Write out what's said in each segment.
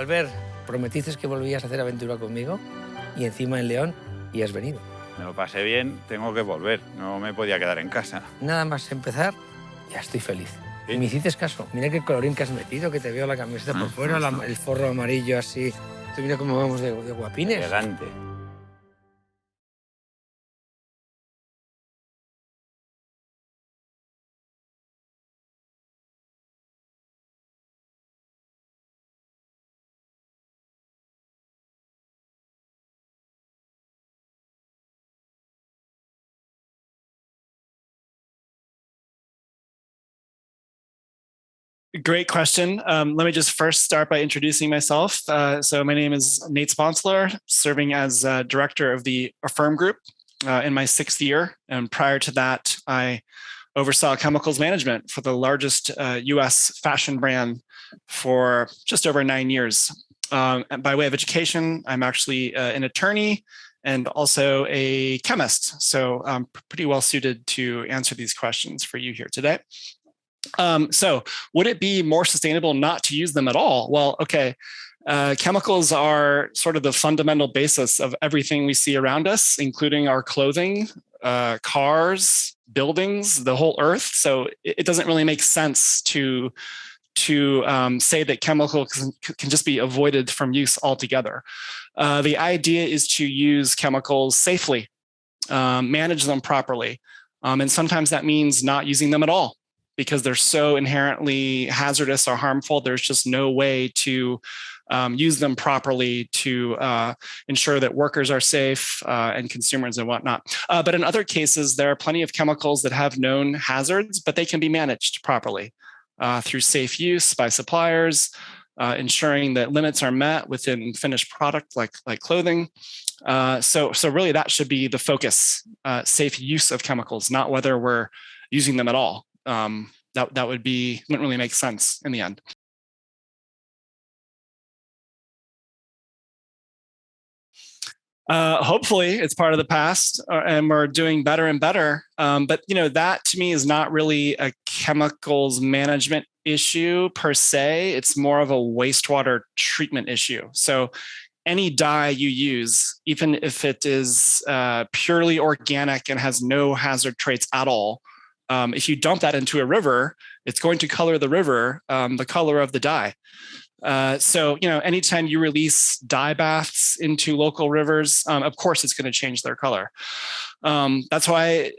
Albert, prometiste que volvías a hacer aventura conmigo y encima en León y has venido. Me lo pasé bien, tengo que volver. No me podía quedar en casa. Nada más empezar, ya estoy feliz. ¿Sí? Y me hiciste caso. Mira qué colorín que has metido, que te veo la camiseta por fuera, el forro amarillo así. Tú mira cómo vamos de guapines. Elegante. Great question. Let me just first start by introducing myself. So my name is Nate Sponsler, serving as director of the Affirm group in my 6th year. And prior to that, I oversaw chemicals management for the largest US fashion brand for just over 9 years. And by way of education, I'm actually an attorney and also a chemist. So I'm pretty well suited to answer these questions for you here today. So would it be more sustainable not to use them at all? Well, okay. Chemicals are sort of the fundamental basis of everything we see around us, including our clothing, cars, buildings, the whole earth. So it doesn't really make sense to say that chemicals can just be avoided from use altogether. The idea is to use chemicals safely, manage them properly. And sometimes that means not using them at all, because they're so inherently hazardous or harmful. There's just no way to use them properly to ensure that workers are safe and consumers and whatnot. But in other cases, there are plenty of chemicals that have known hazards, but they can be managed properly through safe use by suppliers, ensuring that limits are met within finished product like clothing. So really that should be the focus, safe use of chemicals, not whether we're using them at all. That wouldn't really make sense in the end. Hopefully it's part of the past and we're doing better and better. But that to me is not really a chemicals management issue per se. It's more of a wastewater treatment issue. So any dye you use, even if it is purely organic and has no hazard traits at all, if you dump that into a river, it's going to color the river the color of the dye. So anytime you release dye baths into local rivers, of course it's going to change their color. That's why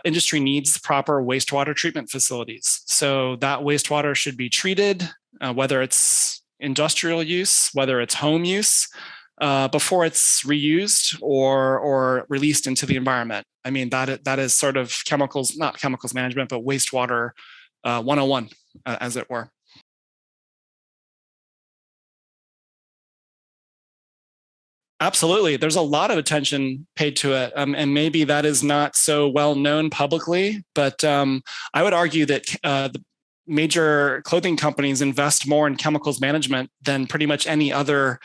industry needs proper wastewater treatment facilities. So that wastewater should be treated, whether it's industrial use, whether it's home use, before it's reused or released into the environment. I mean, that is sort of not chemicals management, but wastewater 101, as it were. Absolutely. There's a lot of attention paid to it. And maybe that is not so well known publicly, but I would argue that the major clothing companies invest more in chemicals management than pretty much any other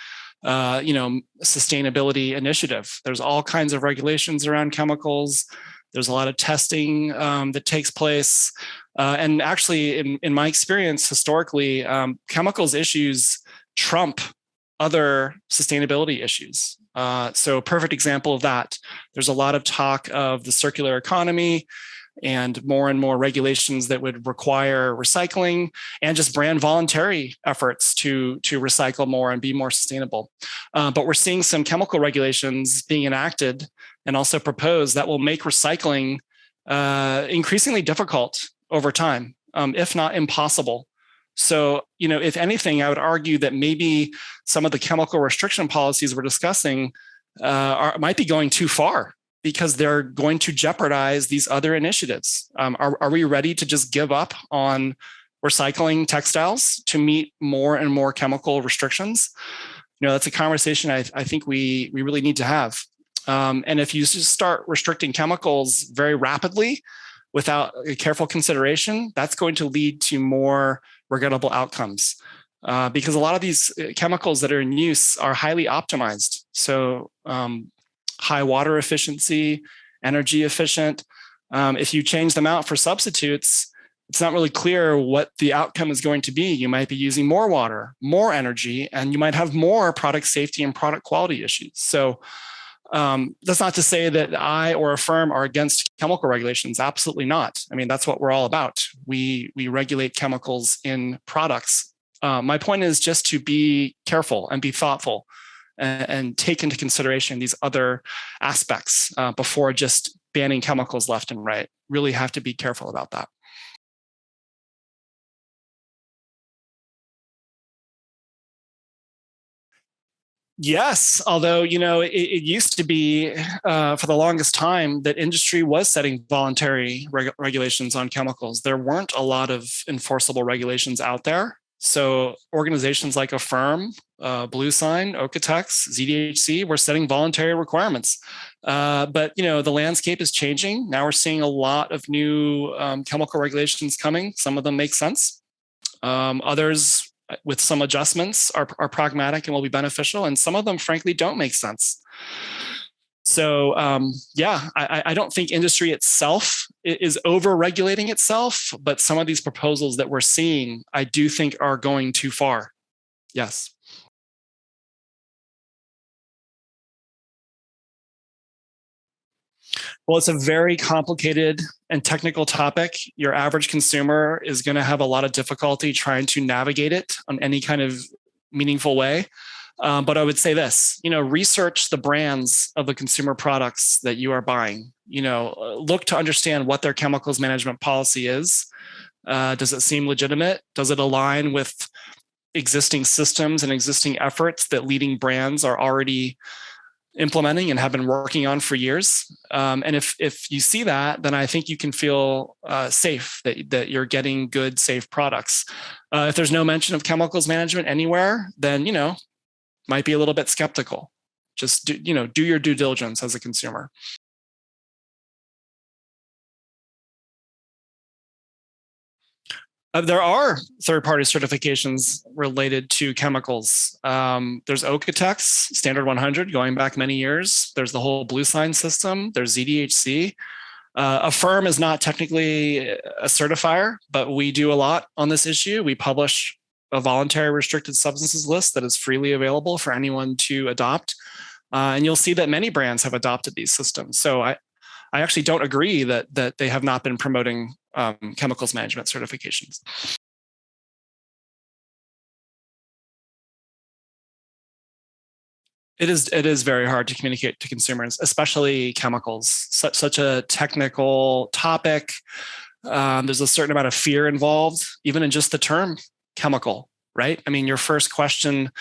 sustainability initiative. There's all kinds of regulations around chemicals. There's a lot of testing that takes place. And actually, in my experience, historically, chemicals issues trump other sustainability issues. So a perfect example of that, there's a lot of talk of the circular economy and more regulations that would require recycling and just brand voluntary efforts to recycle more and be more sustainable. But we're seeing some chemical regulations being enacted and also proposed that will make recycling increasingly difficult over time, if not impossible. So, if anything, I would argue that maybe some of the chemical restriction policies we're discussing might be going too far because they're going to jeopardize these other initiatives. Are we ready to just give up on recycling textiles to meet more and more chemical restrictions? That's a conversation I think we really need to have. And if you just start restricting chemicals very rapidly without a careful consideration, that's going to lead to more regrettable outcomes because a lot of these chemicals that are in use are highly optimized. So high water efficiency, energy efficient. If you change them out for substitutes, it's not really clear what the outcome is going to be. You might be using more water, more energy, and you might have more product safety and product quality issues. So that's not to say that I or a firm are against chemical regulations. Absolutely not. I mean, that's what we're all about. We regulate chemicals in products. My point is just to be careful and be thoughtful and take into consideration these other aspects before just banning chemicals left and right. Really have to be careful about that. Yes, although it used to be for the longest time that industry was setting voluntary regulations on chemicals. There weren't a lot of enforceable regulations out there. So organizations like Affirm, Blue Sign, Okotex, ZDHC were setting voluntary requirements. But the landscape is changing. Now we're seeing a lot of new chemical regulations coming. Some of them make sense. Others, with some adjustments, are pragmatic and will be beneficial, and some of them, frankly, don't make sense. So, I don't think industry itself is over-regulating itself, but some of these proposals that we're seeing, I do think are going too far. Yes. Well, it's a very complicated and technical topic. Your average consumer is going to have a lot of difficulty trying to navigate it on any kind of meaningful way. But I would say this, research the brands of the consumer products that you are buying. Look to understand what their chemicals management policy is. Does it seem legitimate? Does it align with existing systems and existing efforts that leading brands are already implementing and have been working on for years? And if you see that, then I think you can feel safe that you're getting good, safe products. If there's no mention of chemicals management anywhere, then might be a little bit skeptical. Just do your due diligence as a consumer. There are third-party certifications related to chemicals. There's Okotex, Standard 100, going back many years. There's the whole Blue Sign system. There's ZDHC. Affirm is not technically a certifier, but we do a lot on this issue. We publish a voluntary restricted substances list that is freely available for anyone to adopt. And you'll see that many brands have adopted these systems. So I actually don't agree that they have not been promoting chemicals management certifications. It is very hard to communicate to consumers, especially chemicals. Such a technical topic. There's a certain amount of fear involved, even in just the term chemical, right? I mean, your first question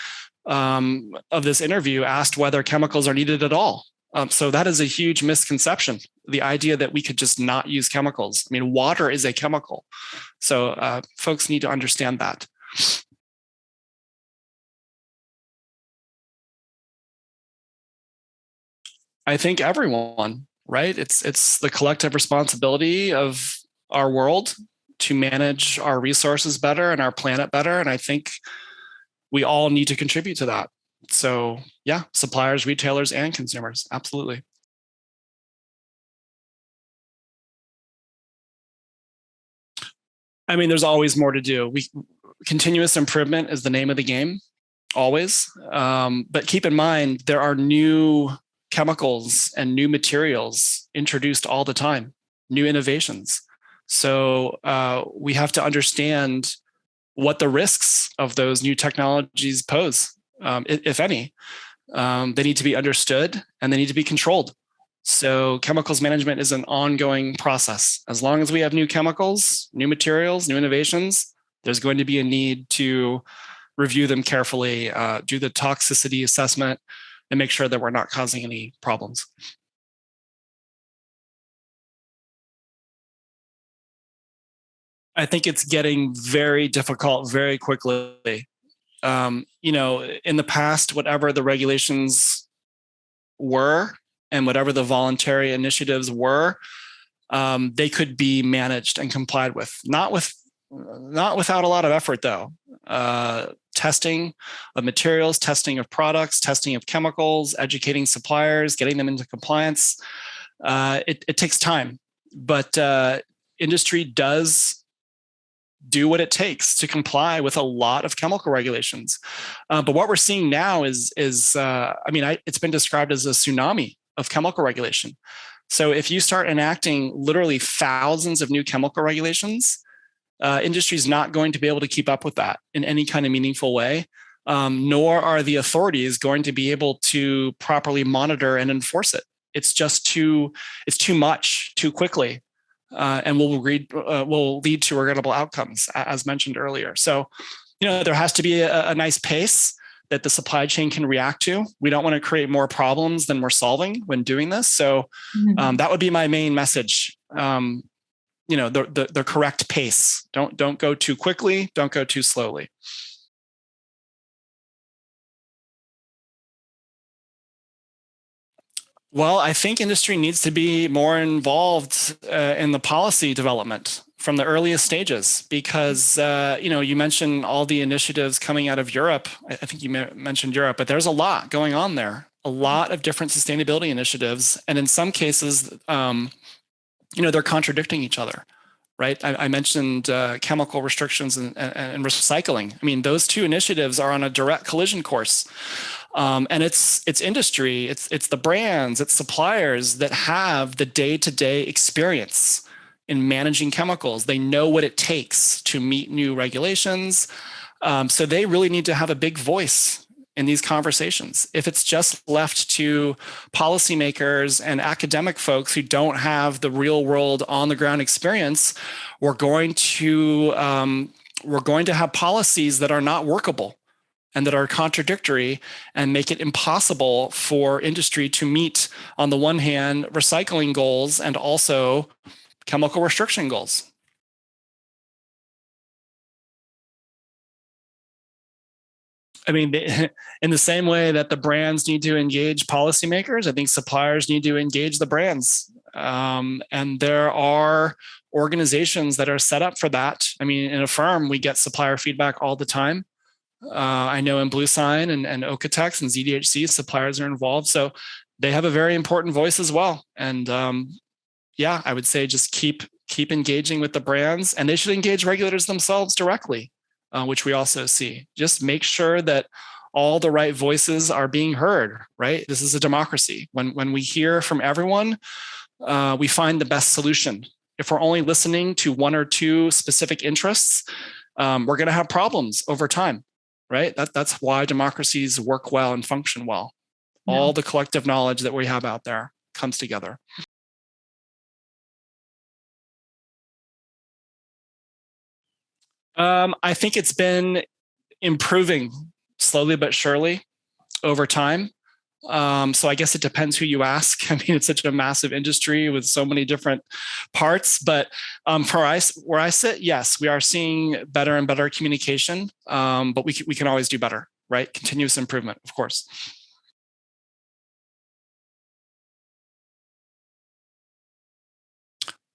of this interview asked whether chemicals are needed at all. So that is a huge misconception. The idea that we could just not use chemicals. I mean, water is a chemical. So folks need to understand that. I think everyone, right? It's the collective responsibility of our world to manage our resources better and our planet better. And I think we all need to contribute to that. So yeah, suppliers, retailers, and consumers, absolutely. I mean, there's always more to do. Continuous improvement is the name of the game, always. But keep in mind, there are new chemicals and new materials introduced all the time, new innovations. So we have to understand what the risks of those new technologies pose, if any. They need to be understood and they need to be controlled. So chemicals management is an ongoing process. As long as we have new chemicals, new materials, new innovations, there's going to be a need to review them carefully, do the toxicity assessment, and make sure that we're not causing any problems. I think it's getting very difficult very quickly. In the past, whatever the regulations were and whatever the voluntary initiatives were, they could be managed and complied with. Not without a lot of effort, though. Testing of materials, testing of products, testing of chemicals, educating suppliers, getting them into compliance. It takes time, but industry does do what it takes to comply with a lot of chemical regulations. But what we're seeing now is it's been described as a tsunami of chemical regulation. So if you start enacting literally thousands of new chemical regulations, industry is not going to be able to keep up with that in any kind of meaningful way, nor are the authorities going to be able to properly monitor and enforce it. It's too much too quickly, and will lead to regrettable outcomes, as mentioned earlier. So, there has to be a nice pace that the supply chain can react to. We don't want to create more problems than we're solving when doing this. So that would be my main message. The correct pace. Don't go too quickly. Don't go too slowly. Well, I think industry needs to be more involved in the policy development from the earliest stages, because you mentioned all the initiatives coming out of Europe. I think you mentioned Europe, but there's a lot going on there. A lot of different sustainability initiatives, and in some cases, they're contradicting each other. Right? I mentioned chemical restrictions and recycling. I mean, those two initiatives are on a direct collision course. And it's industry, it's the brands, it's suppliers that have the day-to-day experience in managing chemicals. They know what it takes to meet new regulations. So they really need to have a big voice in these conversations. If it's just left to policymakers and academic folks who don't have the real world on the ground experience, we're going to have policies that are not workable and that are contradictory and make it impossible for industry to meet, on the one hand, recycling goals and also chemical restriction goals. I mean, in the same way that the brands need to engage policymakers, I think suppliers need to engage the brands. And there are organizations that are set up for that. I mean, in Affirm, we get supplier feedback all the time. I know in BlueSign and Okotex and ZDHC, suppliers are involved. So they have a very important voice as well. And I would say just keep engaging with the brands, and they should engage regulators themselves directly. Which we also see. Just make sure that all the right voices are being heard, right? This is a democracy. When we hear from everyone, we find the best solution. If we're only listening to one or two specific interests, we're going to have problems over time, right? That's why democracies work well and function well. Yeah. All the collective knowledge that we have out there comes together. I think it's been improving slowly but surely over time. So I guess it depends who you ask. I mean, it's such a massive industry with so many different parts. But where I sit, yes, we are seeing better and better communication. But we can always do better, right? Continuous improvement, of course.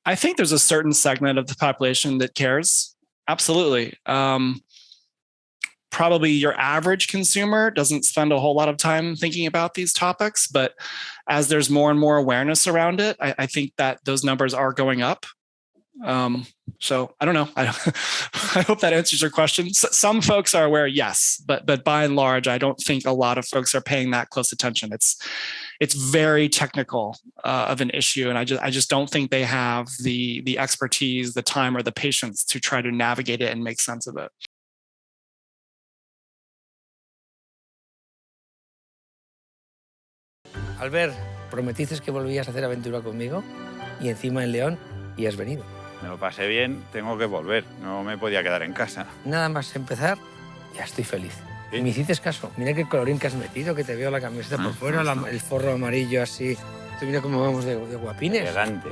I think there's a certain segment of the population that cares. Absolutely. Probably your average consumer doesn't spend a whole lot of time thinking about these topics, but as there's more and more awareness around it, I think that those numbers are going up. So I don't know. I hope that answers your question. Some folks are aware, yes, but by and large, I don't think a lot of folks are paying that close attention. It's very technical of an issue, and I just don't think they have the expertise, the time, or the patience to try to navigate it and make sense of it. Albert, prometiste que volvías a hacer aventura conmigo y encima en León, y has venido. Me lo pasé bien, tengo que volver. No me podía quedar en casa. Nada más empezar, ya estoy feliz. ¿Sí? Y me hiciste caso. Mira qué colorín que has metido, que te veo la camiseta por fuera, el forro amarillo así. Tú mira cómo vamos de guapines. Elegante.